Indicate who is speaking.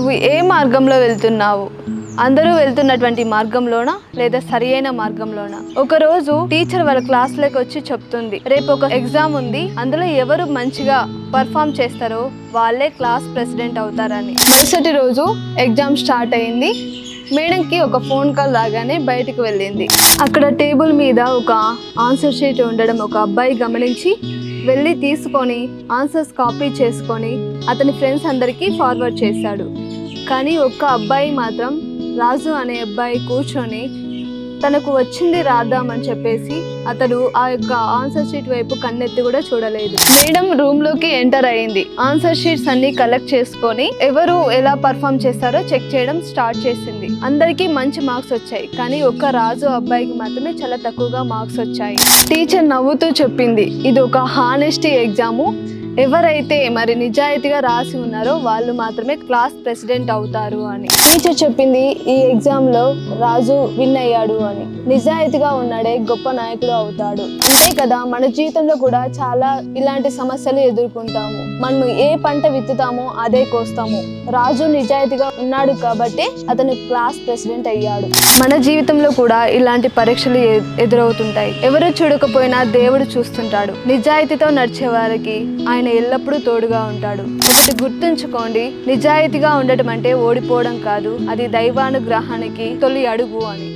Speaker 1: నువ్వు ఏ మార్గంలో వెళ్తున్నావు? అందరూ వెళ్తున్నటువంటి మార్గంలోనా లేదా సరియైన మార్గంలోనా? ఒక రోజు టీచర్ వాళ్ళ క్లాస్లోకి వచ్చి చెప్తుంది, రేపు ఒక ఎగ్జామ్ ఉంది, అందులో ఎవరు మంచిగా పర్ఫామ్ చేస్తారో వాళ్ళే క్లాస్ ప్రెసిడెంట్ అవుతారని. మరుసటి రోజు ఎగ్జామ్ స్టార్ట్ అయింది. మేడంకి ఒక ఫోన్ కాల్ రాగానే బయటకు వెళ్ళింది. అక్కడ టేబుల్ మీద ఒక ఆన్సర్ షీట్ ఉండడం ఒక అబ్బాయి గమనించి వెళ్ళి తీసుకొని ఆన్సర్స్ కాపీ చేసుకొని అతని ఫ్రెండ్స్ అందరికీ ఫార్వర్డ్ చేశాడు. కానీ ఒక్క అబ్బాయి మాత్రం, రాజు అనే అబ్బాయి కూర్చొని తనకు వచ్చింది రాద్దామని చెప్పేసి అతడు ఆ యొక్క ఆన్సర్ షీట్ వైపు కన్నెత్తి కూడా చూడలేదు. మేడం రూమ్ లోకి ఎంటర్ అయింది. ఆన్సర్ షీట్స్ అన్ని కలెక్ట్ చేసుకొని ఎవరు ఎలా పర్ఫామ్ చేస్తారో చెక్ చేయడం స్టార్ట్ చేసింది. అందరికీ మంచి మార్క్స్ వచ్చాయి, కానీ ఒక్క రాజు అబ్బాయికి మాత్రమే చాలా తక్కువగా మార్క్స్ వచ్చాయి. టీచర్ నవ్వుతూ చెప్పింది, ఇది ఒక హానెస్టీ ఎగ్జాము, ఎవరైతే మరి నిజాయితీగా రాసి ఉన్నారో వాళ్ళు మాత్రమే క్లాస్ ప్రెసిడెంట్ అవుతారు అని. టీచర్ చెప్పింది, ఈ ఎగ్జామ్ లో రాజు విన్ అయ్యాడు అని. నిజాయితీగా ఉన్నాడే గొప్ప నాయకుడు అవుతాడు. అంతే కదా, మన జీవితంలో కూడా చాలా ఇలాంటి సమస్యలు ఎదుర్కొంటాము. మనం ఏ పంట విత్తుతామో అదే కోస్తాము. రాజు నిజాయితీగా ఉన్నాడు కాబట్టి అతను క్లాస్ ప్రెసిడెంట్ అయ్యాడు. మన జీవితంలో కూడా ఇలాంటి పరీక్షలు ఎదురవుతుంటాయి. ఎవరు చూడకపోయినా దేవుడు చూస్తుంటాడు. నిజాయితీతో నడిచే వారికి ఆయన ఎల్లప్పుడూ తోడుగా ఉంటాడు. ఒకటి గుర్తుంచుకోండి, నిజాయితీగా ఉండటం అంటే ఓడిపోవడం కాదు, అది దైవానుగ్రహానికి తొలి అడుగు అని.